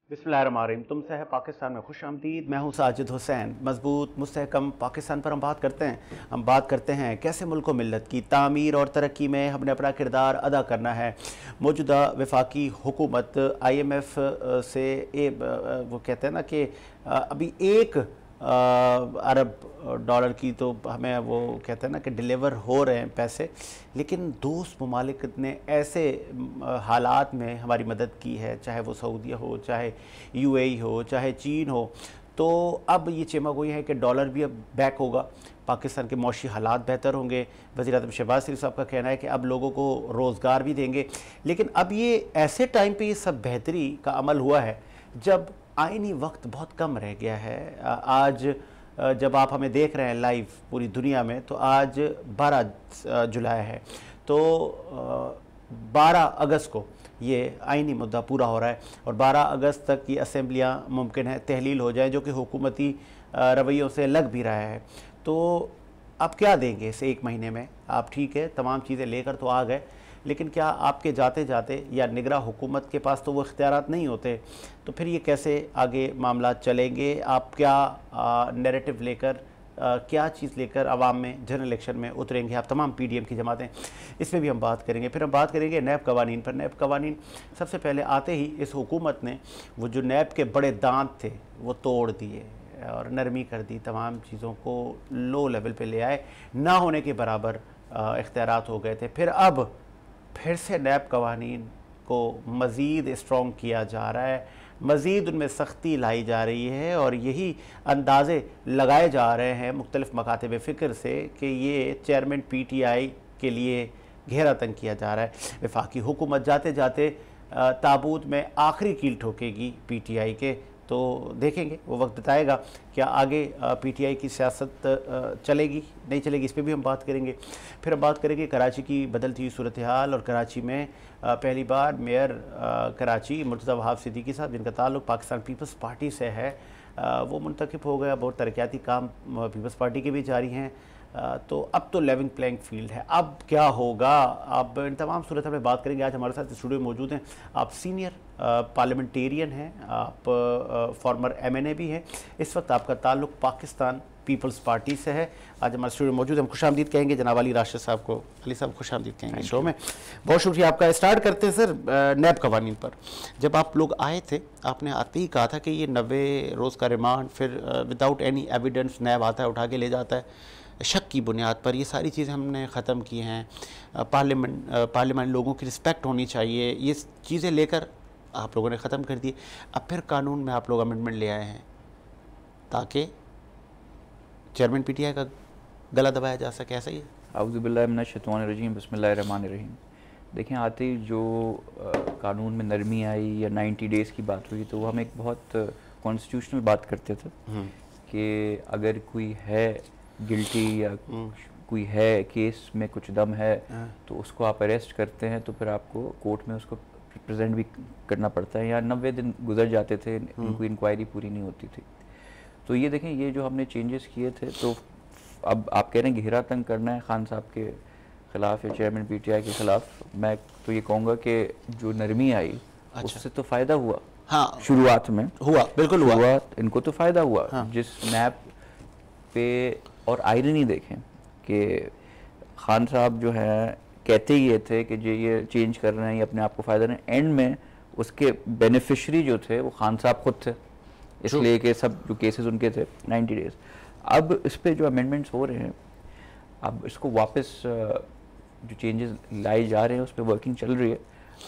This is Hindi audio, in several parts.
बिस्मिल्लाहिर्रहमानिर्रहीम। तुमसे है पाकिस्तान में खुश आमदीद। मैं हूँ साजिद हुसैन। मजबूत मुस्तहकम पाकिस्तान पर हम बात करते हैं। कैसे मुल्क व मिल्लत की तामीर और तरक्की में हमने अपना किरदार अदा करना है। मौजूदा वफाकी हुकूमत IMF से वो कहते हैं ना कि अभी 1 अरब डॉलर की तो हमें वो कहते हैं ना कि डिलीवर हो रहे हैं पैसे, लेकिन दोस्त ममालिक ने ऐसे हालात में हमारी मदद की है, चाहे वो सऊदीया हो, चाहे UAE हो, चाहे चीन हो। तो अब ये चेमागोई है कि डॉलर भी अब बैक होगा, पाकिस्तान के मौशी हालात बेहतर होंगे। वज़ीर आज़म शहबाज शरीफ साहब का कहना है कि अब लोगों को रोज़गार भी देंगे। लेकिन अब ये ऐसे टाइम पे ये सब बेहतरी का अमल हुआ है जब आईनी वक्त बहुत कम रह गया है। आज जब आप हमें देख रहे हैं लाइव पूरी दुनिया में, तो आज 12 जुलाई है, तो 12 अगस्त को ये आईनी मुद्दा पूरा हो रहा है और 12 अगस्त तक ये असम्बलियाँ मुमकिन है तहलील हो जाएँ, जो कि हुकूमती रवैयों से लग भी रहा है। तो आप क्या देंगे इस 1 महीने में? आप ठीक है तमाम चीज़ें लेकर तो आ गए, लेकिन क्या आपके जाते जाते या निगरां हुकूमत के पास तो वो इख्तियारात नहीं होते, तो फिर ये कैसे आगे मामला चलेंगे? आप क्या नैरेटिव लेकर क्या चीज़ लेकर आवाम में जनरल इलेक्शन में उतरेंगे? आप तमाम PDM की जमातें, इसमें भी हम बात करेंगे। फिर हम बात करेंगे नैब कवानीन पर। नैब कवानीन सबसे पहले आते ही इस हुकूमत ने वो जो नैब के बड़े दांत थे वो तोड़ दिए और नरमी कर दी, तमाम चीज़ों को लो लेवल पे ले आए, ना होने के बराबर इख्तियारात हो गए थे। फिर से नैब कवानीन को मज़ीद स्ट्रॉन्ग किया जा रहा है, मज़ीद उनमें सख्ती लाई जा रही है और यही अंदाज़े लगाए जा रहे हैं मुख्तलिफ़ मकातब फ़िक्र से कि ये चेयरमैन PTI के लिए घेरा तंग किया जा रहा है। वफाकी हुकूमत जाते जाते ताबूत में आखिरी कील ठोकेगी PTI के। तो देखेंगे, वो वक्त बताएगा क्या आगे PTI की सियासत चलेगी नहीं चलेगी, इस पर भी हम बात करेंगे। फिर हम बात करेंगे कराची की बदलती हुई सूरत हाल, और कराची में पहली बार मेयर कराची मुर्तज़ा वहाब सिद्दीकी साहब, जिनका ताल्लुक़ पाकिस्तान पीपल्स पार्टी से है, वो मुंतखब हो गया। बहुत तरक्याती काम पीपल्स पार्टी के भी जारी हैं। तो अब तो लेवलिंग प्लेइंग फील्ड है। अब क्या होगा? अब इन तमाम सूरत में बात करेंगे। आज हमारे साथ स्टूडियो में मौजूद हैं, आप सीनियर पार्लियामेंटेरियन हैं, आप फॉर्मर MNA भी हैं। इस वक्त आपका ताल्लुक़ पाकिस्तान पीपल्स पार्टी से है। आज हमारे स्टूडियो में मौजूद हैं, हम खुशामदीद कहेंगे जनाब अली राशिद साहब को। अली साहब खुशामदीद कहेंगे शो में। बहुत शुक्रिया आपका। स्टार्ट करते हैं सर नैब कवानीन पर। जब आप लोग आए थे, आपने आते ही कहा था कि ये 90 रोज़ का रिमांड, फिर विदाउट एनी एविडेंस नैब आता है, उठा के ले जाता है शक की बुनियाद पर, ये सारी चीज़ें हमने ख़त्म की हैं। पार्लियामेंट लोगों की रिस्पेक्ट होनी चाहिए, ये चीज़ें लेकर आप लोगों ने ख़त्म कर दी। अब फिर कानून में आप लोग अमेंडमेंट ले आए हैं ताकि चेयरमैन PTI का गला दबाया जा सके, ऐसा ही है? आउज़ुबिल्लाहि मिनश्शैतानिर्रजीम, बिस्मिल्लाहिर्रहमानिर्रहीम। देखें, आते ही जो कानून में नरमी आई या 90 डेज़ की बात हुई, तो हम एक बहुत कॉन्स्टिट्यूशनल बात करते थे कि अगर कोई है गिल्टी या कोई है केस में कुछ दम है तो उसको आप अरेस्ट करते हैं, तो फिर आपको कोर्ट में उसको प्रेजेंट भी करना पड़ता है। या 90 दिन गुजर जाते थे, इनको इंक्वायरी पूरी नहीं होती थी। तो ये देखें, ये जो हमने चेंजेस किए थे, तो अब आप कह रहे हैं घेरा तंग करना है खान साहब के ख़िलाफ़ या चेयरमैन PTI के ख़िलाफ़। मैं तो ये कहूँगा कि जो नरमी आई उससे तो फ़ायदा हुआ। हाँ, शुरुआत में हुआ, बिल्कुल हुआ, इनको तो फ़ायदा हुआ। हाँ। जिस नैब पे, और आयरनी देखें कि खान साहब जो है कहते ही ये थे कि जो ये चेंज कर रहे हैं ये अपने आप को फ़ायदा नहीं, एंड में उसके बेनिफिशरी जो थे वो खान साहब खुद थे, इसलिए कि सब जो केसेस उनके थे 90 डेज़। अब इस पे जो अमेंडमेंट्स हो रहे हैं, अब इसको वापस जो चेंजेस लाए जा रहे हैं उस पर वर्किंग चल रही है।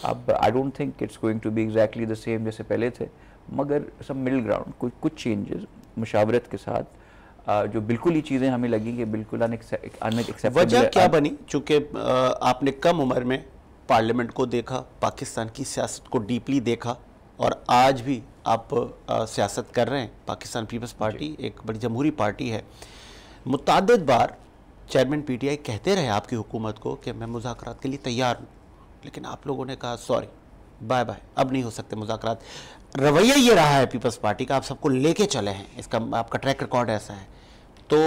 अब I don't think it's going to be exactly the same जैसे पहले थे, मगर सब मिडिल ग्राउंड कुछ चेंजेस मुशावरत के साथ जो बिल्कुल ही चीज़ें हमें लगी कि बिल्कुल अनएक्सेप्टेबल। वजह क्या बनी? चूँकि आपने कम उम्र में पार्लियामेंट को देखा, पाकिस्तान की सियासत को डीपली देखा, और आज भी आप सियासत कर रहे हैं। पाकिस्तान पीपल्स पार्टी एक बड़ी जमहूरी पार्टी है। मुतअद्दिद बार चेयरमैन PTI कहते रहे आपकी हुकूमत को कि मैं मुज़ाकरात के लिए तैयार हूँ, लेकिन आप लोगों ने कहा सॉरी, बाय बाय, अब नहीं हो सकते मुज़ाकरात। रवैया ये रहा है पीपल्स पार्टी का, आप सबको लेके चले हैं, इसका आपका ट्रैक रिकॉर्ड ऐसा है। तो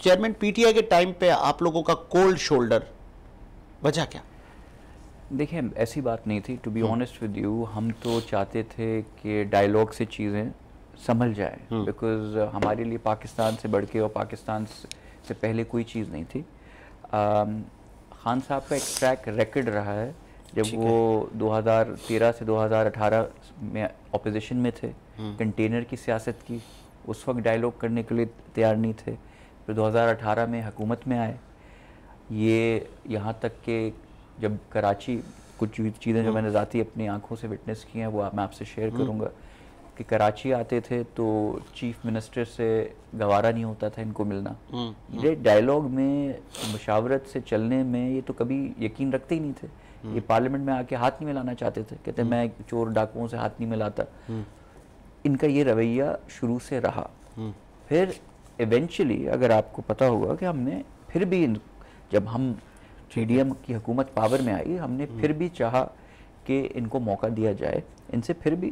चेयरमैन PTI के टाइम पे आप लोगों का कोल्ड शोल्डर, वजह क्या? देखिए ऐसी बात नहीं थी, to be honest with you. हम तो चाहते थे कि डायलॉग से चीज़ें संभल जाए, बिकॉज हमारे लिए पाकिस्तान से बढ़ के और पाकिस्तान से पहले कोई चीज़ नहीं थी। खान साहब का एक ट्रैक रिकॉर्ड रहा है, जब वो 2013 से 2018 में ऑपोजिशन में थे, कंटेनर की सियासत की, उस वक्त डायलॉग करने के लिए तैयार नहीं थे। फिर 2018 में हुकूमत में आए। ये यहाँ तक कि जब कराची, कुछ चीज़ें जो मैंने ज़ाती अपनी आंखों से विटनेस की हैं वो मैं आपसे शेयर करूँगा, कि कराची आते थे तो चीफ मिनिस्टर से गवारा नहीं होता था इनको मिलना। ये डायलॉग में, मुशावरत से चलने में ये तो कभी यकीन रखते ही नहीं थे। ये पार्लियामेंट में आके हाथ नहीं मिलाना चाहते थे, कहते मैं चोर डाकुओं से हाथ नहीं मिलाता। इनका ये रवैया शुरू से रहा। फिर इवेंचुअली अगर आपको पता होगा कि हमने फिर भी, जब हम पीडीएम की हुकूमत पावर में आई, हमने फिर भी चाहा कि इनको मौका दिया जाए। इनसे फिर भी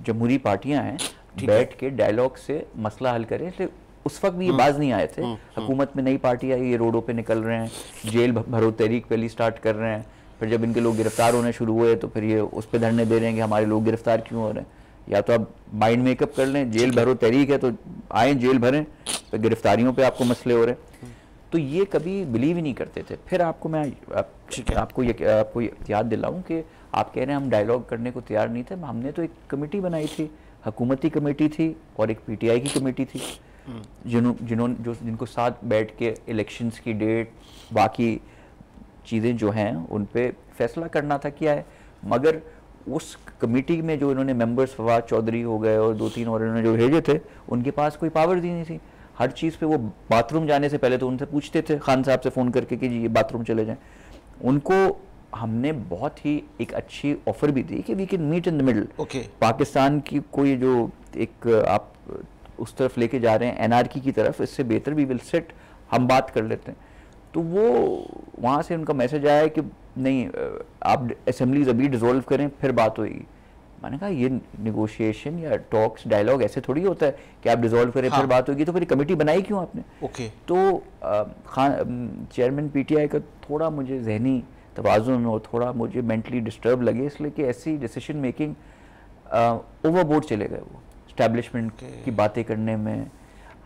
जमहूरी पार्टियां हैं, बैठ के डायलॉग से मसला हल करें। इसलिए उस वक्त भी ये बाज नहीं आए थे। हुकूमत में नई पार्टी आई, ये रोडों पे निकल रहे हैं, जेल भरो तहरीक पहली स्टार्ट कर रहे हैं। फिर जब इनके लोग गिरफ्तार होने शुरू हुए तो फिर ये उस पर धरने दे रहे हैं कि हमारे लोग गिरफ्तार क्यों हो रहे हैं। या तो आप माइंड मेकअप कर लें, जेल भरो तहरीक है तो आए जेल भरें, तो गिरफ्तारियों पे आपको मसले हो रहे हैं। तो ये कभी बिलीव ही नहीं करते थे। फिर आपको मैं आपको याद दिलाऊं कि आप कह रहे हैं हम डायलॉग करने को तैयार नहीं थे। हमने तो एक कमेटी बनाई थी, हुकूमती कमेटी थी और एक पीटीआई की कमेटी थी, जिनको साथ बैठ के इलेक्शंस की डेट, बाकी चीज़ें जो हैं उन पे फैसला करना था क्या है। मगर उस कमेटी में जो इन्होंने मेंबर्स, फवाद चौधरी हो गए और 2-3 और इन्होंने जो भेजे थे, उनके पास कोई पावर दी नहीं थी। हर चीज़ पे वो बाथरूम जाने से पहले तो उनसे पूछते थे, खान साहब से फ़ोन करके कि जी ये बाथरूम चले जाएं। उनको हमने बहुत ही एक अच्छी ऑफर भी दी कि we can meet in the middle. Pakistan की कोई जो एक आप उस तरफ लेके जा रहे हैं एनआरकी की तरफ, इससे बेहतर वी विल सिट, हम बात कर लेते हैं। तो वो वहाँ से उनका मैसेज आया कि नहीं, आप असेंबलीज अभी डिसॉल्व करें फिर बात होगी। मैंने कहा ये नेगोशिएशन या टॉक्स, डायलॉग ऐसे थोड़ी होता है कि आप डिसॉल्व करें फिर बात होगी। तो फिर कमेटी बनाई क्यों आपने? तो चेयरमैन पीटीआई का थोड़ा मुझे जहनी तवाज़ुन और थोड़ा मुझे मेंटली डिस्टर्ब लगे, इसलिए कि ऐसी डिसीजन मेकिंग ओवरबोर्ड चले गए। वो एस्टैब्लिशमेंट की बातें करने में,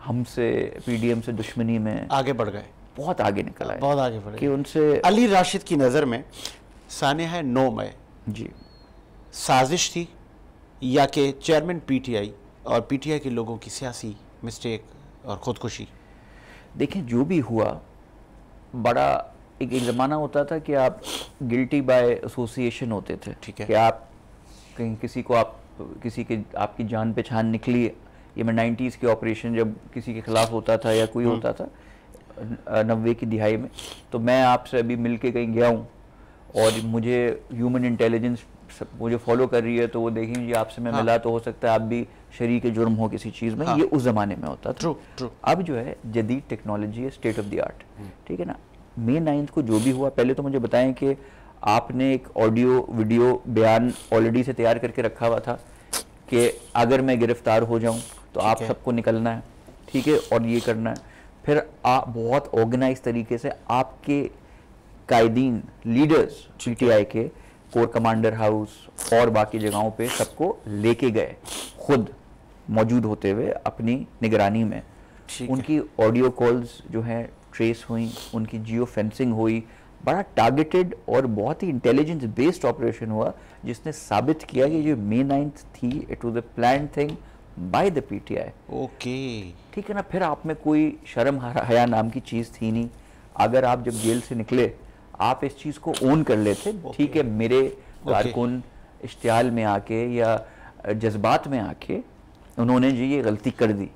हमसे पीडीएम से दुश्मनी में आगे बढ़ गए, बहुत आगे निकल आए, बहुत आगे बढ़े कि उनसे। अली राशिद की नज़र में सानिया 9 मई जी साजिश थी या कि चेयरमैन पीटीआई और पीटीआई के लोगों की सियासी मिस्टेक और ख़ुदकुशी? देखें, जो भी हुआ, बड़ा एक ज़माना होता था कि आप गिल्टी बाय एसोसिएशन होते थे। ठीक है, कि आप कहीं किसी को, आप किसी के, आपकी जान पहचान निकली। ये मैं 90s के ऑपरेशन जब किसी के खिलाफ होता था या कोई होता था 90 की दिहाई में, तो मैं आपसे अभी मिल के कहीं गया हूँ और मुझे ह्यूमन इंटेलिजेंस मुझे फॉलो कर रही है, तो वो देखेंगे जी आपसे मैं मिला तो हो सकता है आप भी शरीक जुर्म हो किसी चीज़ में। ये उस ज़माने में होता था। अब जो है जदीद टेक्नोलॉजी है, स्टेट ऑफ द आर्ट। ठीक है ना। May 9 को जो भी हुआ, पहले तो मुझे बताएं कि आपने एक ऑडियो वीडियो बयान ऑलरेडी से तैयार करके रखा हुआ था कि अगर मैं गिरफ्तार हो जाऊं तो आप सबको निकलना है, ठीक है, और ये करना है। फिर आप बहुत ऑर्गेनाइज तरीके से आपके कायदीन, लीडर्स पीटीआई के कोर कमांडर हाउस और बाकी जगहों पे सबको लेके गए, खुद मौजूद होते हुए अपनी निगरानी में। उनकी ऑडियो कॉल्स जो हैं ट्रेस हुई, उनकी जियो फेंसिंग हुई, बड़ा टारगेटेड और बहुत ही इंटेलिजेंस बेस्ड ऑपरेशन हुआ, जिसने साबित किया कि जो May 9 थी, it was a plan thing by the PTI. Okay, ठीक है ना। फिर आप में कोई शर्म हया नाम की चीज़ थी नहीं। अगर आप जब जेल से निकले, आप इस चीज़ को ओन कर लेते, ठीक है, मेरे कारकुन इश्तियाल में आके या जज्बात में आके उन्होंने जी ये गलती कर दी,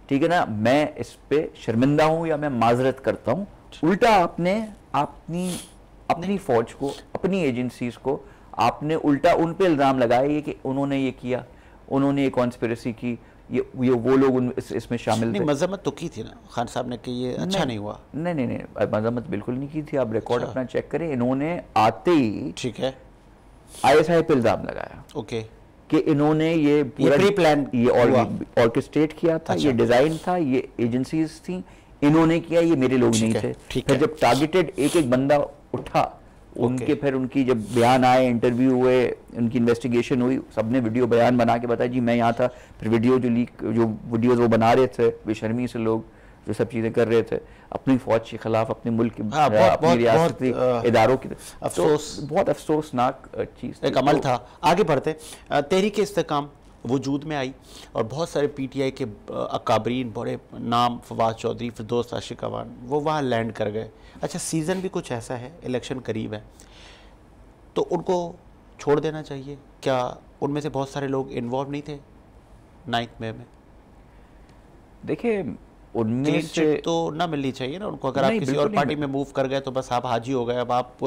ठीक है ना, मैं इस पे शर्मिंदा हूँ या मैं माजरत करता हूँ। उल्टा आपने अपनी फौज को, अपनी एजेंसीज को आपने उल्टा उन पे इल्ज़ाम लगाया कि उन्होंने ये किया, उन्होंने ये कॉन्स्पिरेसी की, ये वो लोग इसमें शामिल थे। मजम्मत तो की थी ना खान साहब ने कि ये अच्छा नहीं हुआ। नहीं, मजम्मत बिल्कुल नहीं की थी। आप रिकॉर्ड अपना चेक करें। इन्होंने आते ही, ठीक है, ISI पे इल्ज़ाम लगाया, ओके, कि इन्होंने ये पूरा प्री प्लान, ये ऑर्केस्ट्रेट किया था। ये डिज़ाइन था, ये एजेंसीज थी, इन्होंने किया, ये मेरे लोग नहीं थे। फिर जब टारगेटेड एक एक बंदा उठा उनके फिर उनकी जब बयान आए, इंटरव्यू हुए, उनकी इन्वेस्टिगेशन हुई, सबने वीडियो बयान बना के बताया जी मैं यहाँ था। फिर वीडियो जो वीडियोस वो बना रहे थे बेशर्मी से लोग, जो सब चीज़ें कर रहे थे अपनी फ़ौज के ख़िलाफ़, अपने मुल्क के अपनी रियासती इदारों की, अफसोस, बहुत अफसोसनाक चीज़, एक अमल था। आगे बढ़ते, तहरीक इस्तेकाम वजूद में आई और बहुत सारे पीटीआई के अकाबरीन, बड़े नाम, फवाद चौधरी, फिरदौस आशिक अवान, वो वहाँ लैंड कर गए। अच्छा, सीज़न भी कुछ ऐसा है, इलेक्शन करीब है, तो उनको छोड़ देना चाहिए क्या? उनमें से बहुत सारे लोग इन्वॉल्व नहीं थे 9 मई में। देखिए उनमें से तो ना मिलनी चाहिए ना उनको। अगर आप किसी और पार्टी में मूव कर गए तो बस आप हाजी हो गए, अब आप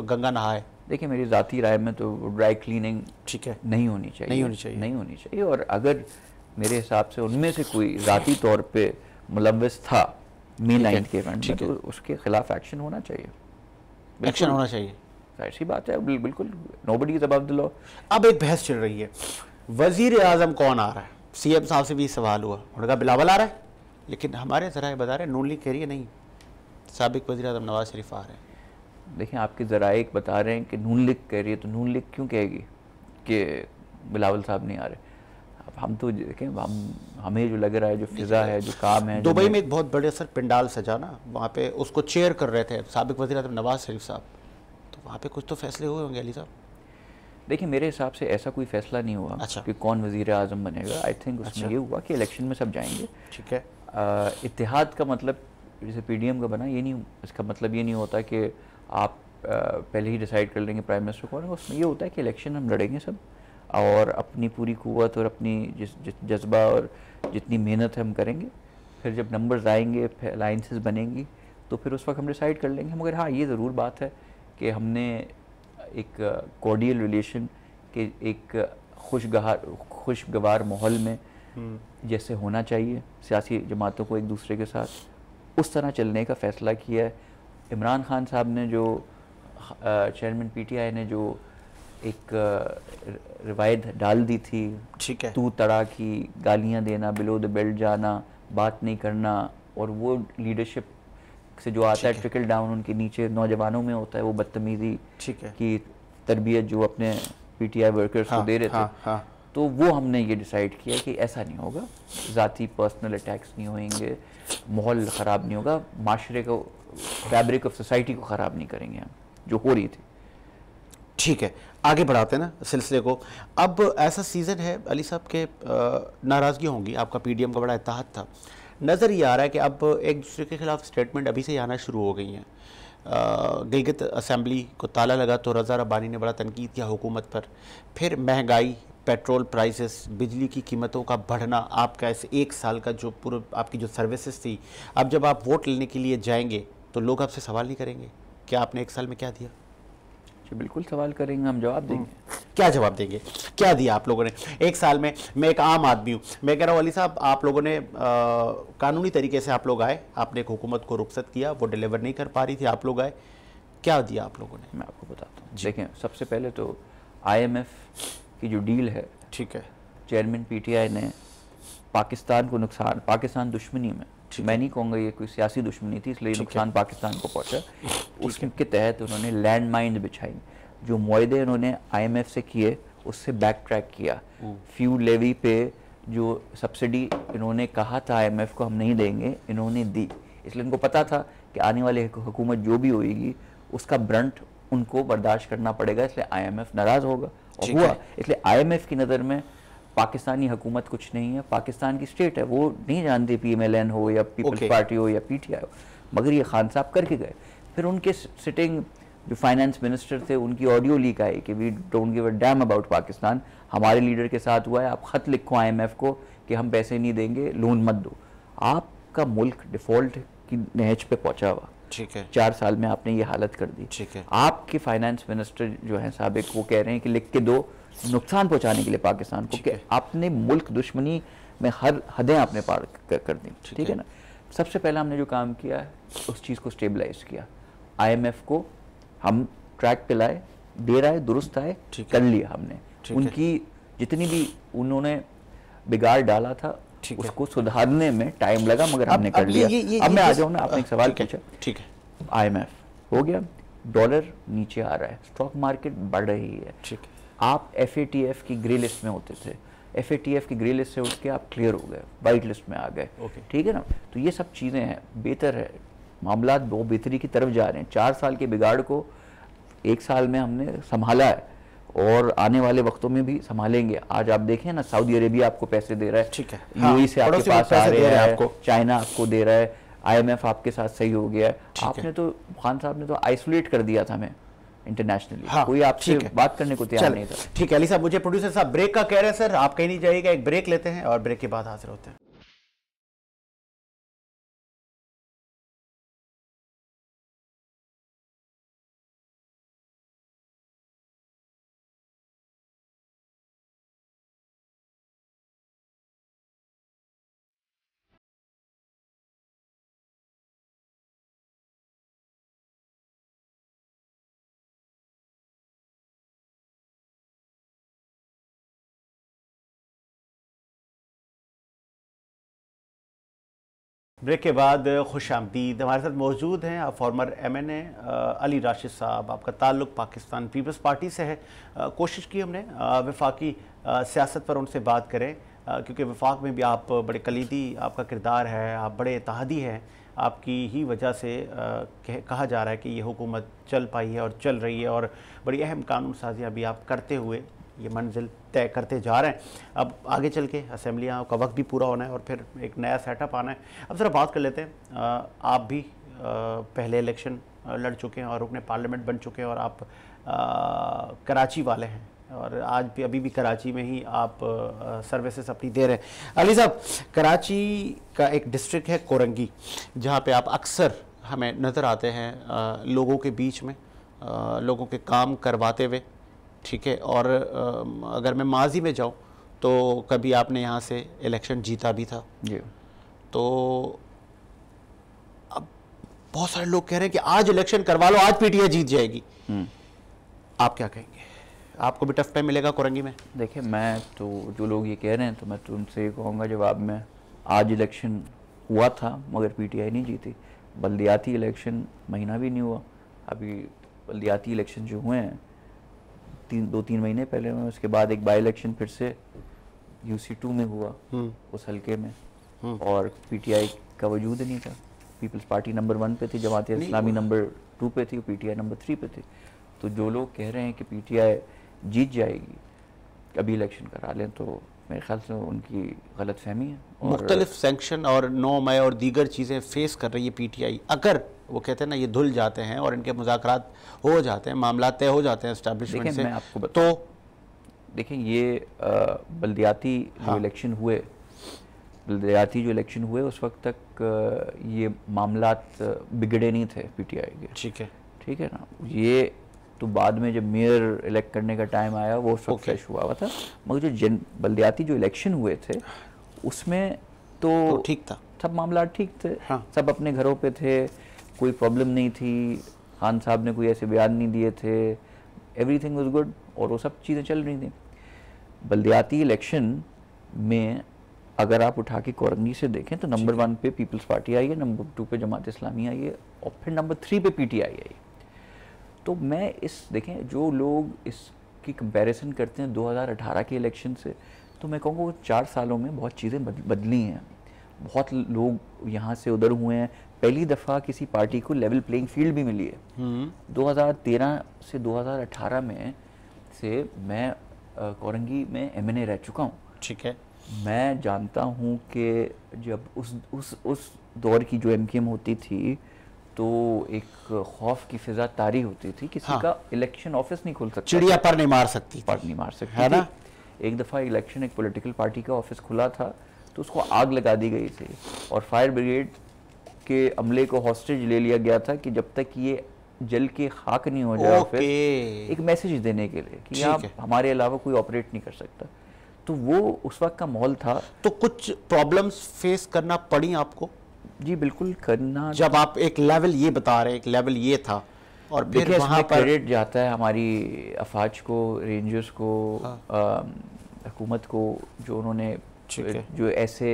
गंगा नहाए। देखिए मेरी ज़ाती राय में तो ड्राई क्लीनिंग ठीक है नहीं होनी चाहिए, नहीं होनी चाहिए। और अगर मेरे हिसाब से उनमें से कोई ज़ाती तौर पे मुलव्वस था मे 9 के इवेंट में, तो उसके खिलाफ एक्शन होना चाहिए, एक्शन होना चाहिए, जाहिर सी बात है, बिल्कुल, nobody is above the law. अब एक बहस चल रही है, वजीर आजम कौन आ रहा है? सीएम साहब से भी सवाल हुआ, उन्होंने कहा बिलावल आ रहा है, लेकिन हमारे ज़राए बता रहे हैं, नून लीग कह रही है नहीं, साबिक वज़ीर आज़म नवाज शरीफ आ रहे हैं। देखिए आपके ज़राए बता रहे हैं कि नून लीग कह रही है, तो नून लीग क्यों कहेगी कि बिलावल साहब नहीं आ रहे? अब हम तो देखें, हमें जो लग रहा है, जो फिज़ा है, जो काम है, दुबई में एक बहुत बड़े सर पिंडाल सजा ना, वहाँ पे उसको चेयर कर रहे थे साबिक वज़ीर आज़म नवाज शरीफ साहब, तो वहाँ पे कुछ तो फैसले हुए होंगे अली साहब। देखिए मेरे हिसाब से ऐसा कोई फैसला नहीं हुआ कि कौन वज़ीर आज़म बनेगा। आई थिंक उसमें ये हुआ कि इलेक्शन में सब जाएंगे। ठीक है। इत्तेहाद का मतलब जैसे पीडीएम का बना, ये नहीं, इसका मतलब ये नहीं होता कि आप पहले ही डिसाइड कर लेंगे प्राइम मिनिस्टर कौन है। उसमें ये होता है कि इलेक्शन हम लड़ेंगे सब, और अपनी पूरी क़ुव्वत और अपनी जज्बा और जितनी मेहनत है हम करेंगे। फिर जब नंबर्स आएंगे, फिर अलाइंसेस बनेंगी, तो फिर उस वक्त हम डिसाइड कर लेंगे। मगर हाँ, ये ज़रूर बात है कि हमने एक कॉर्डियल रिलेशन के एक खुशगवार माहौल में जैसे होना चाहिए सियासी जमातों को एक दूसरे के साथ, उस तरह चलने का फ़ैसला किया है। इमरान खान साहब ने जो चेयरमैन पीटीआई ने जो एक रिवायत डाल दी थी, ठीक है, तू तड़ा की, गालियां देना, बिलो द बेल्ट जाना, बात नहीं करना, और वो लीडरशिप से जो आता है ट्रिकल डाउन उनके नीचे नौजवानों में होता है, वो बदतमीज़ी की तरबियत जो अपने पीटीआई वर्कर्स को दे रहे थे, तो वो हमने ये डिसाइड किया कि ऐसा नहीं होगा, ज़ाती पर्सनल अटैक्स नहीं होंगे, माहौल ख़राब नहीं होगा, माशरे को, फैब्रिक ऑफ सोसाइटी को ख़राब नहीं करेंगे हम, जो हो रही थी। ठीक है, आगे बढ़ाते हैं ना सिलसिले को। अब ऐसा सीज़न है अली साहब के नाराज़गी होंगी, आपका पीडीएम का बड़ा इत्तेहाद था, नज़र ये आ रहा है कि अब एक दूसरे के खिलाफ स्टेटमेंट अभी से ही आना शुरू हो गई हैं। गिलगित असेंबली को ताला लगा तो रज़ा रब्बानी ने बड़ा तनकीद किया हुकूमत पर। फिर महंगाई, पेट्रोल प्राइसेस, बिजली की कीमतों का बढ़ना, आपका ऐसे 1 साल का जो पूरा आपकी जो सर्विसेज थी, अब जब आप वोट लेने के लिए जाएंगे तो लोग आपसे सवाल नहीं करेंगे कि आपने 1 साल में क्या दिया? जी बिल्कुल सवाल करेंगे, हम जवाब देंगे। क्या जवाब देंगे? क्या दिया आप लोगों ने 1 साल में? मैं एक आम आदमी हूँ, मैं कह रहा हूँ अली साहब, आप लोगों ने कानूनी तरीके से आप लोग आए, आपने एक हुकूमत को रुखसत किया, वो डिलीवर नहीं कर पा रही थी, आप लोग आए, क्या दिया आप लोगों ने? मैं आपको बताता हूँ। देखें, सबसे पहले तो IMF की जो डील है, ठीक है, चेयरमैन पीटीआई ने पाकिस्तान को नुकसान, पाकिस्तान दुश्मनी में, मैं नहीं कहूँगा ये कोई सियासी दुश्मनी थी, इसलिए नुकसान पाकिस्तान को पहुँचा, उसके तहत उन्होंने लैंड माइन्स बिछाई। जो मुआहदे उन्होंने IMF से किए उससे बैक ट्रैक किया। फ्यूल लेवी पे जो सब्सिडी इन्होंने कहा था IMF को हम नहीं देंगे, इन्होंने दी, इसलिए उनको पता था कि आने वाली हुकूमत जो भी होएगी उसका ब्रंट उनको बर्दाश्त करना पड़ेगा, इसलिए IMF नाराज़ होगा, और हुआ। इसलिए IMF की नज़र में पाकिस्तानी हुकूमत कुछ नहीं है, पाकिस्तान की स्टेट है, वो नहीं जानती PMLN हो या पीपल्स पार्टी हो या PTI हो, मगर ये खान साहब करके गए। फिर उनके सिटिंग जो फाइनेंस मिनिस्टर थे, उनकी ऑडियो लीक आई कि we don't give a damn about Pakistan, हमारे लीडर के साथ हुआ है, आप ख़त लिखो IMF को कि हम पैसे नहीं देंगे, लोन मत दो। आपका मुल्क डिफ़ॉल्ट की नहज पे पहुँचा हुआ, ठीक है, 4 साल में आपने ये हालत कर दी। ठीक है, आपके फाइनेंस मिनिस्टर जो हैं साबिक, वो कह रहे हैं कि लिख के दो, नुकसान पहुंचाने के लिए पाकिस्तान को, कि आपने मुल्क दुश्मनी में हर हदें आपने पार कर दी। ठीक है ना। सबसे पहले हमने जो काम किया है उस चीज़ को स्टेबलाइज किया, IMF को हम ट्रैक पे लाए, दे रहा है, दुरुस्त आए, कर लिया हमने। उनकी जितनी भी उन्होंने बिगाड़ डाला था उसको सुधारने में टाइम लगा, मगर हमने कर लिया। अब मैं आ जाऊँ ना, आपने एक सवाल पूछा, ठीक है, IMF हो गया, डॉलर नीचे आ रहा है, स्टॉक मार्केट बढ़ रही है। ठीक है। आप FATF की ग्रे लिस्ट में होते थे, FATF की ग्रे लिस्ट से उठ के आप क्लियर हो गए, वाइट लिस्ट में आ गए। ठीक है ना। तो ये सब चीज़ें हैं, बेहतर है, मामला बहुत बेहतरी की तरफ जा रहे हैं। 4 साल के बिगाड़ को 1 साल में हमने संभाला है और आने वाले वक्तों में भी संभालेंगे। आज आप देखें ना, सऊदी अरेबिया आपको पैसे दे रहा है, ठीक है, UAE से आपके पास आ रहे हैं, आपको चाइना आपको दे रहा है, IMF आपके साथ सही हो गया है। आपने तो खान साहब ने तो आइसोलेट कर दिया था हमें इंटरनेशनली। हाँ, कोई आपसे बात करने को तैयार नहीं था। ठीक है अली साहब, मुझे प्रोड्यूसर साहब ब्रेक का कह रहे हैं सर, आप कहीं नहीं जाइएगा, एक ब्रेक लेते हैं और ब्रेक के बाद हाजिर होते हैं। ब्रेक के बाद खुश आमदीद। हमारे साथ मौजूद हैं फॉर्मर MNA अली राशिद साहब। आपका ताल्लुक़ पाकिस्तान पीपल्स पार्टी से है। कोशिश की हमने वफाकी सियासत पर उनसे बात करें, क्योंकि वफाक में भी आप बड़े कलीदी आपका किरदार है, आप बड़े इत्तेहादी हैं। आपकी ही वजह से कहा जा रहा है कि ये हुकूमत चल पाई है और चल रही है, और बड़ी अहम कानून साजियाँ भी आप करते हुए ये मंजिल तय करते जा रहे हैं। अब आगे चल के असेंबलियाँ का वक्त भी पूरा होना है और फिर एक नया सेटअप आना है। अब ज़रा बात कर लेते हैं, आप भी पहले इलेक्शन लड़ चुके हैं और रुकने पार्लियामेंट बन चुके हैं, और आप कराची वाले हैं और आज भी अभी भी कराची में ही आप सर्विसेज अपनी दे रहे हैं। अली साहब, कराची का एक डिस्ट्रिक्ट है कोरंगी, जहाँ पे आप अक्सर हमें नज़र आते हैं लोगों के बीच में, लोगों के काम करवाते हुए। ठीक है, और अगर मैं माजी में जाऊँ तो कभी आपने यहाँ से इलेक्शन जीता भी था जी। तो अब बहुत सारे लोग कह रहे हैं कि आज इलेक्शन करवा लो, आज PTI जीत जाएगी। आप क्या कहेंगे? आपको भी टफ टाइम मिलेगा कोरंगी में? देखिए, मैं तो जो लोग ये कह रहे हैं तो मैं तो उनसे कहूँगा जवाब में, आज इलेक्शन हुआ था मगर PTI नहीं जीती। बल्दियाती इलेक्शन महीना भी नहीं हुआ, अभी बल्दियाती इलेक्शन जो हुए हैं 2-3 महीने पहले हुए, उसके बाद एक बाई इलेक्शन फिर से UC2 में हुआ उस हल्के में, और PTI का वजूद ही नहीं था। पीपल्स पार्टी नंबर 1 पे थी, जमात इस्लामी नंबर 2 पे थी, PTI नंबर 3 पे थी। तो जो लोग कह रहे हैं कि PTI जीत जाएगी, अभी इलेक्शन करा लें, तो मेरे ख्याल से उनकी गलत फहमी है। मुख्तलिफ सैंक्शन और 9 मई और दीगर चीज़ें फेस कर रही है PTI। अगर वो कहते हैं ना ये धुल जाते हैं और इनके मुज़ाकरात हो जाते हैं, मामला तय हो जाते हैं एस्टैब्लिशमेंट से, मैं आपको बताऊं, तो देखिए ये बल्दियाती जो इलेक्शन हुए, बल्दियाती जो इलेक्शन हुए उस वक्त तक ये मामलात बिगड़े नहीं थे PTI के। ठीक है ना। ये तो बाद में जब मेयर इलेक्ट करने का टाइम आया वो उस वक्त फ्रेश हुआ था, मगर जो बल्दियाती जो इलेक्शन हुए थे उसमें तो ठीक था, सब मामला ठीक थे। हाँ। सब अपने घरों पे थे, कोई प्रॉब्लम नहीं थी, खान साहब ने कोई ऐसे बयान नहीं दिए थे, एवरीथिंग वाज गुड, और वो सब चीज़ें चल रही थी। बल्दियाती इलेक्शन में अगर आप उठा के कोरंगी से देखें तो नंबर 1 पे पीपल्स पार्टी आई है, नंबर 2 पे जमात इस्लामी आई है, और फिर नंबर 3 पे PTI आई। तो मैं देखें जो लोग इसकी कंपैरिजन करते हैं 2018 के इलेक्शन से, तो मैं कहूँगा वो 4 सालों में बहुत चीज़ें बदली हैं, बहुत लोग यहाँ से उधर हुए हैं। पहली दफ़ा किसी पार्टी को लेवल प्लेइंग फील्ड भी मिली है। 2013 से 2018 में से मैं कोरंगी में MNA रह चुका हूँ। ठीक है, मैं जानता हूँ कि जब उस दौर की जो MKM होती थी तो एक खौफ की फिजा तारी होती थी, किसी का इलेक्शन ऑफिस नहीं खुल सकता, चिड़िया पर नहीं मार सकती है ना। एक दफ़ा इलेक्शन एक पॉलिटिकल पार्टी का ऑफिस खुला था तो उसको आग लगा दी गई थी, और फायर ब्रिगेड के अमले को हॉस्टेज ले लिया गया था कि जब तक ये जल के खाक नहीं हो जाए ऑफिस, एक मैसेज देने के लिए कि आप हमारे अलावा कोई ऑपरेट नहीं कर सकता। तो वो उस वक्त का माहौल था। तो कुछ प्रॉब्लम्स फेस करना पड़ी आपको? जी बिल्कुल करना, जब आप एक लेवल ये बता रहे हैं, एक लेवल ये था, और फिर वहाँ पर क्रेडिट जाता है हमारी अफवाज को, रेंजर्स को, हुकूमत को, जो उन्होंने जो ऐसे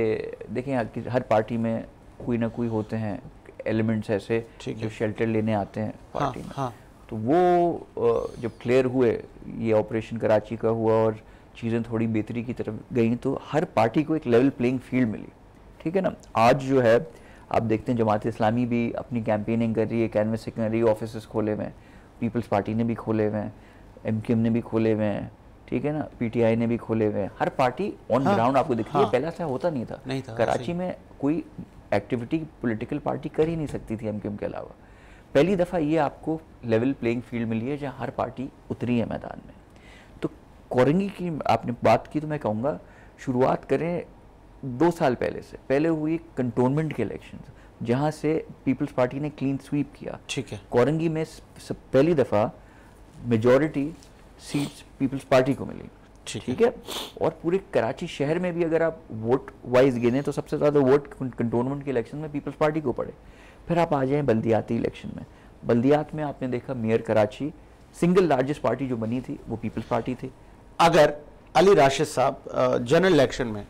देखें हर पार्टी में कोई ना कोई होते हैं एलिमेंट्स ऐसे जो शेल्टर लेने आते हैं पार्टी में। तो वो जब क्लियर हुए, ये ऑपरेशन कराची का हुआ और चीज़ें थोड़ी बेहतरी की तरफ गई, तो हर पार्टी को एक लेवल प्लेइंग फील्ड मिली, ठीक है ना। आज जो है आप देखते हैं जमात इस्लामी भी अपनी कैंपेनिंग कर रही है, कैनवसिंग कर रही है, ऑफिस खोले हुए हैं, पीपल्स पार्टी ने भी खोले हुए हैं, MQM ने भी खोले हुए हैं, ठीक है ना, PTI ने भी खोले हुए हैं। हर पार्टी ऑन ग्राउंड आपको दिख रही है, पहला ऐसा होता नहीं था। कराची में कोई एक्टिविटी पॉलिटिकल पार्टी कर ही नहीं सकती थी MQM के अलावा। पहली दफ़ा ये आपको लेवल प्लेइंग फील्ड मिली है जहाँ हर पार्टी उतरी है मैदान में। तो कोरंगी की आपने बात की, तो मैं कहूँगा शुरुआत करें 2 साल पहले से। पहले हुई कंटोनमेंट के इलेक्शन जहाँ से पीपल्स पार्टी ने क्लीन स्वीप किया, ठीक है। कोरंगी में पहली दफ़ा मेजॉरिटी सीट्स पीपल्स पार्टी को मिली, ठीक है। और पूरे कराची शहर में भी अगर आप वोट वाइज गिने तो सबसे ज़्यादा वोट कंटोनमेंट के इलेक्शन में पीपल्स पार्टी को पड़े। फिर आप आ जाएं बल्दियाती इलेक्शन में। बल्दियात में आपने देखा mayor Karachi single largest party जो बनी थी वो पीपल्स पार्टी थी। अगर अली राशिद साहब जनरल इलेक्शन में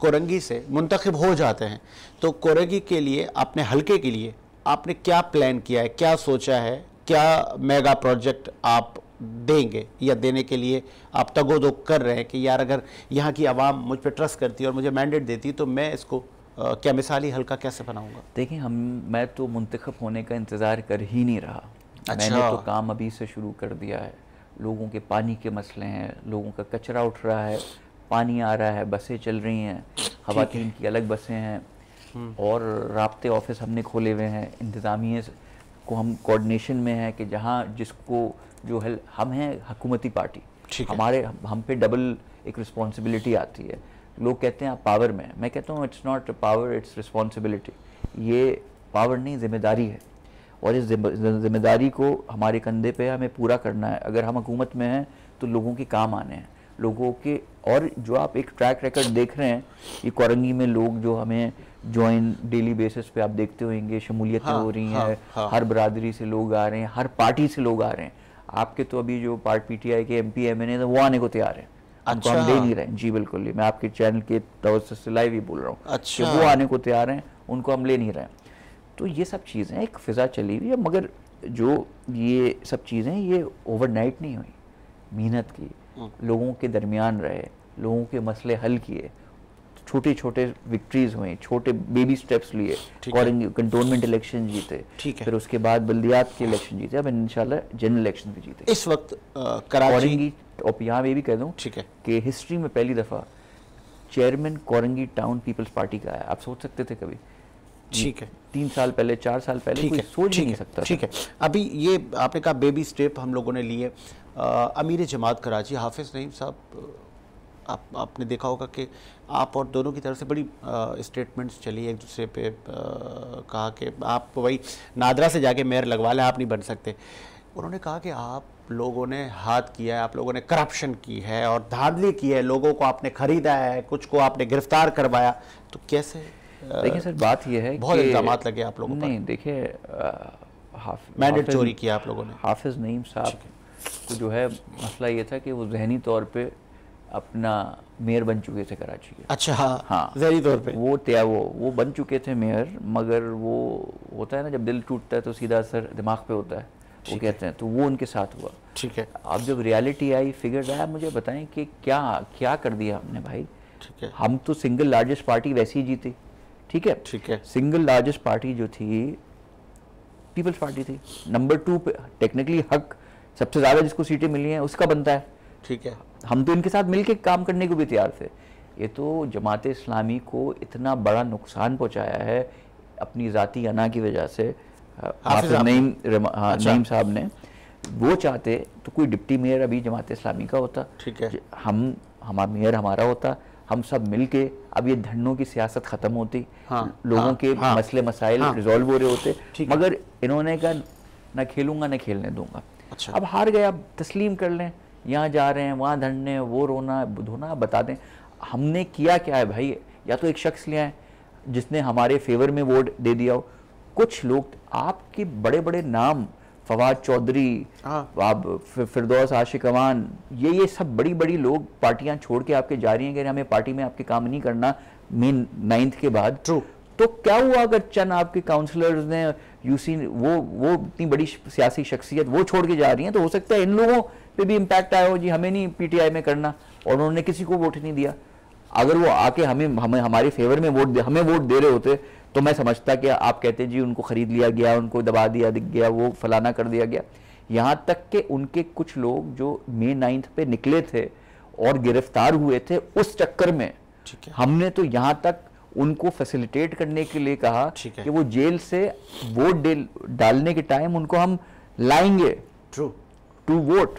कोरंगी से मुंतखब हो जाते हैं तो कोरंगी के लिए, अपने हलके के लिए आपने क्या प्लान किया है, क्या सोचा है, क्या मेगा प्रोजेक्ट आप देंगे या देने के लिए आप तगोदो कर रहे हैं कि यार अगर यहाँ की आवाम मुझ पर ट्रस्ट करती है और मुझे मैंडेट देती तो मैं इसको क्या मिसाली हल्का कैसे बनाऊंगा? देखिए मैं तो मुंतखब होने का इंतज़ार कर ही नहीं रहा। अच्छा। मैंने तो काम अभी से शुरू कर दिया है। लोगों के पानी के मसले हैं, लोगों का कचरा उठ रहा है, पानी आ रहा है, बसें चल रही हैं, खवातीन की अलग बसें हैं, और राब्ते ऑफिस हमने खोले हुए हैं। इंतज़ामिया को हम कोऑर्डिनेशन में हैं कि जहाँ जिसको जो है, हम हैं हुकूमती पार्टी, हम पे डबल एक रिस्पॉन्सिबिलिटी आती है। लोग कहते हैं आप पावर में, मैं कहता हूँ it's not power, it's responsibility. ये पावर नहीं, जिम्मेदारी है, और इस जिम्मेदारी को हमारे कंधे पे हमें पूरा करना है। अगर हम हुकूमत में हैं तो लोगों के काम आने हैं, लोगों के। और जो आप एक ट्रैक रिकॉर्ड देख रहे हैं, ये कोरंगी में लोग जो हमें ज्वाइन डेली बेसिस पे आप देखते होंगे, शमूलियतें हो रही हैं, हर बरादरी से लोग आ रहे हैं, हर पार्टी से लोग आ रहे हैं। आपके तो अभी जो PTI के MP MNA वो आने को तैयार हैं, उनको हम ले नहीं रहे हैं। जी बिल्कुल, मैं आपके चैनल के तवज्जो से लाइव ही बोल रहा हूँ। अच्छा। वो आने को तैयार हैं, उनको हम ले नहीं रहे हैं। तो ये सब चीज़ें एक फ़िज़ा चली हुई है, मगर जो ये सब चीज़ें ये ओवरनाइट नहीं हुई, मेहनत की, लोगों के दरमियान रहे, लोगों के मसले हल किए, छोटे छोटे विक्ट्रीज हुई, छोटे बेबी स्टेप्स लिए, कंटोनमेंट इलेक्शन जीते, फिर उसके बाद बल्दियात के इलेक्शन जीते, अब इंशाल्लाह जनरल इलेक्शन भी जीते। इस वक्त कोरंगी, और यहाँ ये भी कह दूँ कि हिस्ट्री में पहली दफ़ा चेयरमैन कोरंगी टाउन पीपल्स पार्टी का आया। आप सोच सकते थे कभी? ठीक है, 3 साल पहले, 4 साल पहले कोई सोच नहीं सकता। ठीक है, अभी ये आपने कहा बेबी स्टेप हम लोगों ने लिए। अमीर जमात कराची हाफिज़ नईम साहब, आपने देखा होगा कि आप और दोनों की तरफ से बड़ी स्टेटमेंट्स चली एक दूसरे पे, कहा कि आप वही नादरा से जाके मेयर लगवा लें, आप नहीं बन सकते। उन्होंने कहा कि आप लोगों ने हाथ किया है, आप लोगों ने करप्शन की है और धांधली की है, लोगों को आपने खरीदा है, कुछ को आपने गिरफ्तार करवाया। तो कैसे? देखिए सर, बात यह है बहुत इल्ज़ामात लगे आप लोगों पर। नहीं, देखिए मैंडेट चोरी किया आप लोगों ने। हाफिज़ नईम साहब को जो है मसला ये था कि वो जहनी तौर पे अपना मेयर बन चुके थे कराची के। अच्छा, हाँ, जहनी तौर पे वो बन चुके थे मेयर, मगर वो होता है ना जब दिल टूटता है तो सीधा असर दिमाग पे होता है, वो कहते हैं। तो वो उनके साथ हुआ। ठीक है। अब जब रियलिटी आई, फिगर आया, मुझे बताएं कि क्या कर दिया हमने भाई। ठीक है। हम तो सिंगल लार्जेस्ट पार्टी वैसे ही जीती, ठीक है। ठीक है। सिंगल लार्जेस्ट पार्टी जो थी पीपल्स पार्टी थी। नंबर 2 पे टेक्निकली हक सबसे ज़्यादा जिसको सीटें मिली हैं उसका बनता है। ठीक है। हम तो इनके साथ मिलके काम करने को भी तैयार थे। ये तो जमात इस्लामी को इतना बड़ा नुकसान पहुंचाया है अपनी ज़ाती अना की वजह से। हाफिज़ नईम साहब ने, वो चाहते तो कोई डिप्टी मेयर अभी जमात इस्लामी का होता। ठीक है। हमारा मेयर हमारा होता, हम सब मिलके अब ये धरनों की सियासत ख़त्म होती। लोगों के मसले मसाइल रिजॉल्व हो रहे होते। मगर इन्होंने कहा ना खेलूंगा ना खेलने दूंगा। अच्छा। अब हार गए, अब तस्लीम कर लें, यहाँ जा रहे हैं, वहाँ धरने, वो रोना धोना, बता दें हमने किया क्या है भाई। या तो एक शख्स लिया है जिसने हमारे फेवर में वोट दे दिया हो। कुछ लोग आपके बड़े बड़े नाम, फवाद चौधरी, आप फिरदौस आशिक अमान, ये सब बड़ी बड़ी लोग पार्टियां छोड़ के आपके जा रही हैं कि हमें पार्टी में आपके काम नहीं करना मेन 9th के बाद। ट्रू। तो क्या हुआ अगर चंद आपके काउंसलर्स ने यूसी वो इतनी बड़ी सियासी शख्सियत वो छोड़ के जा रही हैं, तो हो सकता है इन लोगों पे भी इम्पैक्ट आया हो, जी हमें नहीं पीटीआई में करना, और उन्होंने किसी को वोट नहीं दिया। अगर वो आके हमें हमारे फेवर में हमें वोट दे रहे होते तो मैं समझता कि आप कहते जी उनको खरीद लिया गया, उनको दबा दिया गया, वो फलाना कर दिया गया। यहाँ तक कि उनके कुछ लोग जो May 9 पे निकले थे और गिरफ्तार हुए थे, उस चक्कर में हमने तो यहाँ तक उनको फैसिलिटेट करने के लिए कहा कि वो जेल से वोट डालने के टाइम उनको हम लाएंगे टू वोट,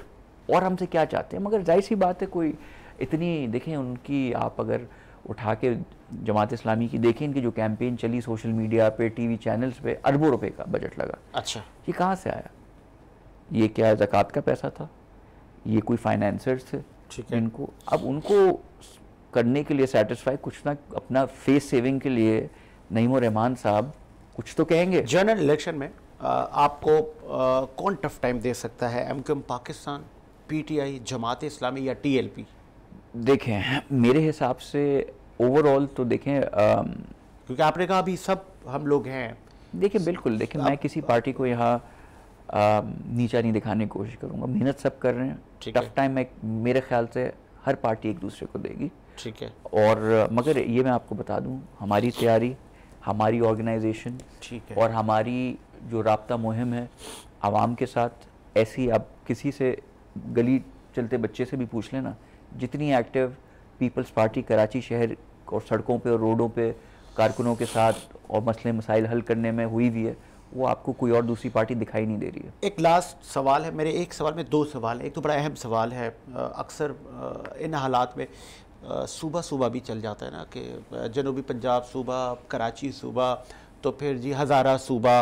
और हमसे क्या चाहते हैं। मगर जाहिर सी बात है, कोई इतनी देखें उनकी, आप अगर उठा के जमात इस्लामी की देखें, इनकी जो कैंपेन चली सोशल मीडिया पे, टीवी चैनल्स पे, अरबों रुपए का बजट लगा। अच्छा, ये कहाँ से आया? ये क्या ज़कात का पैसा था? ये कोई फाइनेंसर्स थे? इनको अब उनको करने के लिए सेटिस्फाई कुछ ना अपना फेस सेविंग के लिए नईम रहमान साहब कुछ तो कहेंगे। जनरल इलेक्शन में आपको कौन टफ टाइम दे सकता है? एमक्यूएम पाकिस्तान, पीटीआई, जमात इस्लामी या टीएलपी? देखें मेरे हिसाब से ओवरऑल तो देखें, क्योंकि आपने कहा अभी सब हम लोग हैं। देखिए बिल्कुल, देखिए मैं किसी पार्टी को यहाँ नीचा नहीं दिखाने की कोशिश करूँगा, मेहनत सब कर रहे हैं। टफ टाइम में मेरे ख्याल से हर पार्टी एक दूसरे को देगी। ठीक है। और मगर ये मैं आपको बता दूं, हमारी तैयारी, हमारी ऑर्गेनाइजेशन और हमारी जो राब्ता मुहिम है आवाम के साथ, ऐसी आप किसी से गली चलते बच्चे से भी पूछ लेना, जितनी एक्टिव पीपल्स पार्टी कराची शहर और सड़कों पे और रोडों पे कारकुनों के साथ और मसले मसाइल हल करने में हुई भी है, वो आपको कोई और दूसरी पार्टी दिखाई नहीं दे रही है। एक लास्ट सवाल है मेरे, एक सवाल में दो सवाल है। एक तो बड़ा अहम सवाल है, अक्सर इन हालात में सूबा सूबा भी चल जाता है ना, कि जनूबी पंजाब सूबा, कराची सूबा, तो फिर जी हज़ारा सूबा।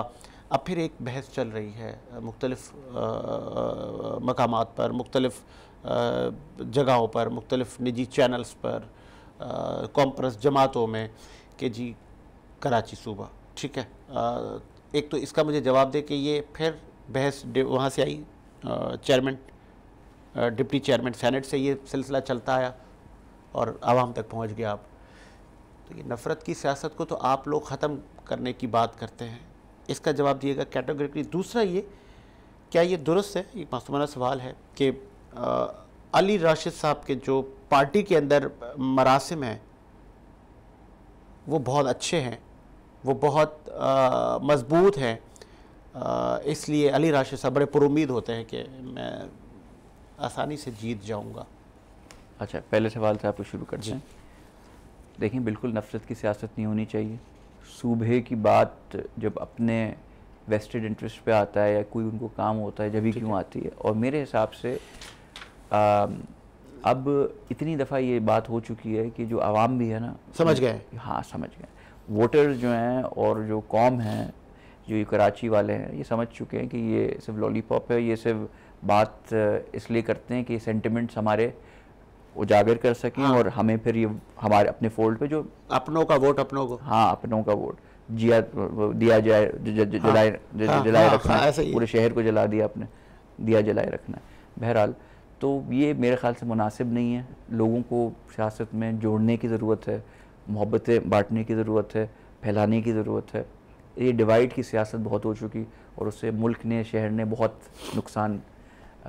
अब फिर एक बहस चल रही है मुख्तलिफ़ मकामात पर, मुख्तलिफ़ जगहों पर, मुख्तलिफ़ निजी चैनल्स पर, कॉन्फ्रेंस जमातों में, कि जी कराची सूबा। ठीक है, एक तो इसका मुझे जवाब दे कि ये फिर बहस वहाँ से आई, चेयरमैन, डिप्टी चेयरमैन सेनेट से ये सिलसिला चलता आया और आवाम तक पहुँच गया। आप तो ये नफ़रत की सियासत को तो आप लोग ख़त्म करने की बात करते हैं, इसका जवाब दिएगा कैटेगोरिकली। दूसरा ये, क्या ये दुरुस्त है, एक मासूमाना सवाल है, कि अली राशिद साहब के जो पार्टी के अंदर मरासिम हैं वो बहुत अच्छे हैं, वो बहुत मजबूत हैं, इसलिए अली राशिद साहब बड़े पुरुमीद होते हैं कि मैं आसानी से जीत जाऊंगा? अच्छा, पहले सवाल से आपको शुरू करते हैं। देखिए बिल्कुल नफरत की सियासत नहीं होनी चाहिए। सूबे की बात जब अपने वेस्टेड इंटरेस्ट पे आता है या कोई उनको काम होता है, जब ही क्यों आती है। और मेरे हिसाब से अब इतनी दफ़ा ये बात हो चुकी है कि जो आवाम भी है ना, समझ गए। हाँ समझ गए, वोटर्स जो हैं और जो कौम हैं, जो ये कराची वाले हैं, ये समझ चुके हैं कि ये सिर्फ लॉलीपॉप है, ये सिर्फ बात इसलिए करते हैं कि सेंटिमेंट्स हमारे उजागर कर सकें। हाँ। और हमें फिर ये हमारे अपने फोल्ड पे जो अपनों का वोट अपनों को, हाँ अपनों का वोट दिया जाए, जलाए रखना है, पूरे शहर को जला दिया आपने, दिया जलाए रखना है। बहरहाल तो ये मेरे ख्याल से मुनासिब नहीं है। लोगों को सियासत में जोड़ने की ज़रूरत है, मोहब्बतें बांटने की ज़रूरत है, फैलाने की ज़रूरत है। ये डिवाइड की सियासत बहुत हो चुकी और उससे मुल्क ने, शहर ने बहुत नुकसान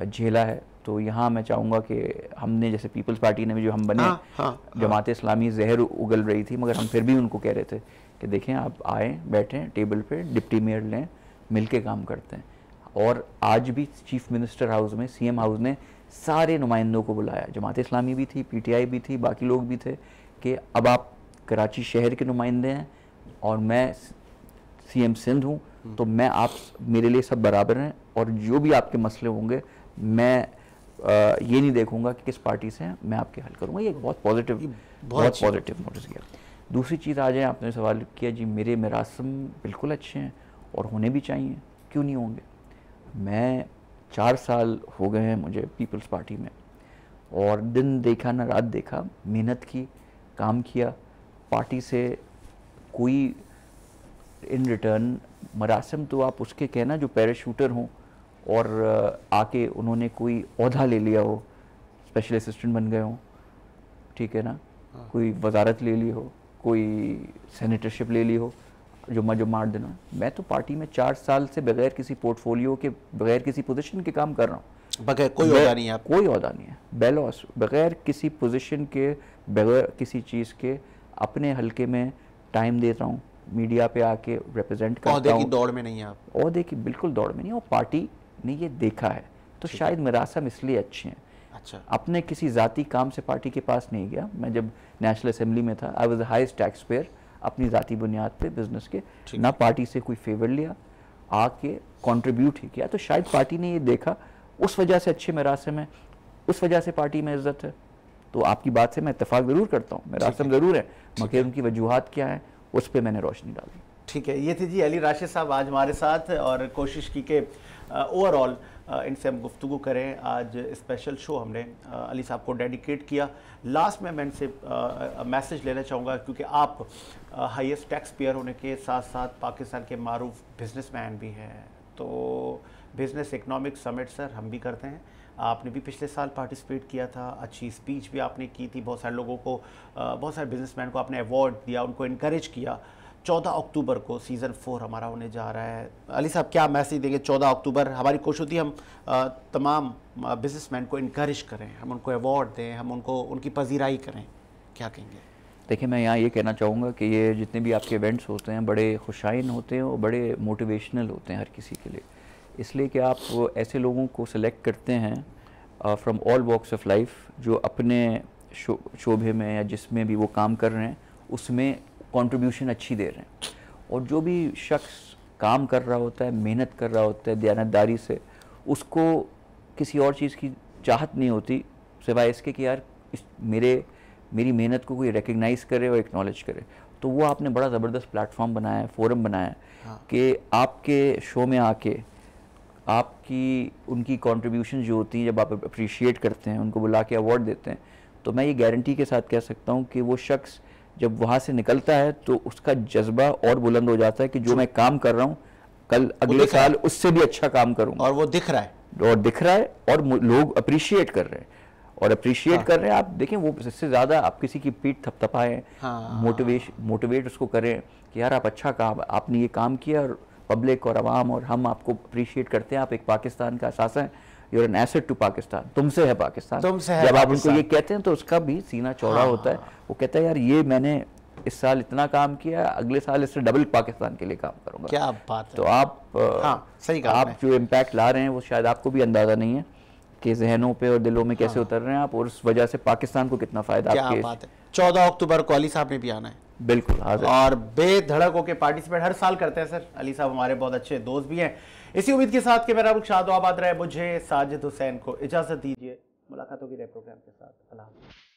झेला है। तो यहाँ मैं चाहूँगा कि हमने, जैसे पीपल्स पार्टी ने भी जो हम बने, जमात इस्लामी जहर उगल रही थी, मगर हम फिर भी उनको कह रहे थे कि देखें आप आएँ, बैठें टेबल पे, डिप्टी मेयर लें, मिल के काम करते हैं। और आज भी चीफ मिनिस्टर हाउस में, सीएम हाउस ने सारे नुमाइंदों को बुलाया, जमात इस्लामी भी थी, पीटीआई भी थी, बाकी लोग भी थे, कि अब आप कराची शहर के नुमाइंदे हैं और मैं सीएम सिंध हूँ, तो मैं आप, मेरे लिए सब बराबर हैं, और जो भी आपके मसले होंगे मैं ये नहीं देखूंगा कि किस पार्टी से हैं, मैं आपके हल करूंगा। ये बहुत पॉजिटिव नोटिस किया। दूसरी चीज़ आ जाए, आपने सवाल किया जी मेरे मरासम बिल्कुल अच्छे हैं और होने भी चाहिए, क्यों नहीं होंगे। मैं 4 साल हो गए हैं मुझे पीपल्स पार्टी में, और दिन देखा ना रात देखा, मेहनत की, काम किया, पार्टी से कोई इन रिटर्न मरासम तो आप उसके कहना जो पैराशूटर हों और आके उन्होंने कोई ओहदा ले लिया हो, स्पेशल असिस्टेंट बन गए हों, ठीक है ना, कोई वजारत ले ली हो, कोई सेनेटरशिप ले ली हो, जो मार देना। मैं तो पार्टी में 4 साल से बगैर किसी पोर्टफोलियो के, बगैर किसी पोजीशन के काम कर रहा हूँ। बगैर कोई ओहदा नहीं है? कोई ओहदा नहीं है, बेलॉस, बगैर किसी पोजीशन के, बगैर किसी चीज़ के, अपने हल्के में टाइम देता हूँ, मीडिया पे आके रिप्रेजेंट करता हूँ। ओहदे की दौड़ में नहीं है आप? ओहदे की बिल्कुल दौड़ में नहीं, और पार्टी ने ये देखा है, तो शायद मिरासम इसलिए अच्छे हैं। अच्छा। अपने किसी ज़ाती काम से पार्टी के पास नहीं गया। मैं जब नेशनल असेंबली में था, I was the highest tax payer, अपनी ज़ाती बुनियाद पे बिजनेस के, ना पार्टी से कोई फेवर लिया, आके कंट्रीब्यूट ही किया। तो शायद पार्टी ने ये देखा, उस वजह से अच्छे मिरासम है, उस वजह से पार्टी में इज्जत है। तो आपकी बात से मैं इत्तेफाक ज़रूर करता हूँ, मिरासम ज़रूर है, मगर उनकी वजूहात क्या है उस पर मैंने रोशनी डाली। ठीक है, ये थे जी अली राशिद साहब आज हमारे साथ, और कोशिश की कि ओवरऑल इनसे हम गुफ्तगू करें। आज स्पेशल शो हमने अली साहब को डेडिकेट किया। लास्ट में मैं इनसे मैसेज लेना चाहूँगा, क्योंकि आप हाईएस्ट टैक्स पेयर होने के साथ साथ पाकिस्तान के मारूफ बिजनेसमैन भी हैं। तो बिजनेस इकनॉमिक समिट सर हम भी करते हैं, आपने भी पिछले साल पार्टिसिपेट किया था, अच्छी स्पीच भी आपने की थी, बहुत सारे लोगों को, बहुत सारे बिजनेसमैन को आपने अवार्ड दिया, उनको इनकरेज किया। 14 अक्टूबर को सीज़न 4 हमारा होने जा रहा है। अली साहब क्या मैसेज देंगे? 14 अक्टूबर हमारी कोशिश होती है हम तमाम बिजनेसमैन को इनकरेज करें, हम उनको अवार्ड दें, हम उनको उनकी पजीराई करें, क्या कहेंगे? देखिए, मैं यहाँ ये कहना चाहूँगा कि ये जितने भी आपके इवेंट्स होते हैं बड़े खुशाइन होते हैं और बड़े मोटिवेशनल होते हैं हर किसी के लिए, इसलिए कि आप ऐसे लोगों को सेलेक्ट करते हैं from all walks of life, जो अपने शोबे में या जिसमें भी वो काम कर रहे हैं उसमें कंट्रीब्यूशन अच्छी दे रहे हैं। और जो भी शख्स काम कर रहा होता है, मेहनत कर रहा होता है दयानतदारी से, उसको किसी और चीज़ की चाहत नहीं होती सिवाय इसके कि यार मेरी मेहनत को कोई रिकग्नाइज़ करे और एक्नॉलेज करे। तो वो आपने बड़ा ज़बरदस्त प्लेटफॉर्म बनाया है, फोरम बनाया है, हाँ, कि आपके शो में आके आपकी उनकी कंट्रीब्यूशन जो होती है, जब आप अप्रिशिएट करते हैं, उनको बुला के अवार्ड देते हैं, तो मैं ये गारंटी के साथ कह सकता हूँ कि वो शख्स जब वहाँ से निकलता है तो उसका जज्बा और बुलंद हो जाता है कि जो मैं काम कर रहा हूँ कल अगले साल उससे भी अच्छा काम करूँगा। और वो दिख रहा है, और लोग अप्रिशिएट कर रहे हैं, और अप्रिशिएट हाँ, कर रहे हैं। आप देखें, वो इससे ज़्यादा आप किसी की पीठ थपथपाएं, हाँ, मोटिवेट उसको करें कि यार आप अच्छा काम, आपने ये काम किया, और पब्लिक और आवाम और हम आपको अप्रिशिएट करते हैं, आप एक पाकिस्तान का असासा है, you're an asset to Pakistan, तुमसे है पाकिस्तान। जब आप उनको ये कहते हैं तो उसका भी सीना चौड़ा होता है। वो कहता है यार ये मैंने इस साल इतना काम किया, अगले साल इससे डबल पाकिस्तान के लिए काम करूंगा। क्या बात है। तो आप सही कहा, आप जो इम्पैक्ट ला रहे हैं वो शायद आपको भी अंदाज़ा नहीं है कि जहनों पे और दिलों में कैसे उतर रहे हैं आप, और उस वजह से पाकिस्तान को कितना फ़ायदा। क्या बात है। 14 अक्टूबर को अली साहब ने भी आना है। बिल्कुल हाजिर, और बेधड़क होकर पार्टिसिपेट हर साल करते हैं सर। अली साहब हमारे बहुत अच्छे दोस्त भी हैं। इसी उम्मीद के साथ कि मेरा मुल्क शाद आबाद रहे, मुझे साजिद हुसैन को इजाज़त दीजिए। मुलाकात होगी नए प्रोग्राम के साथ। अल्लाह हाफ़िज़।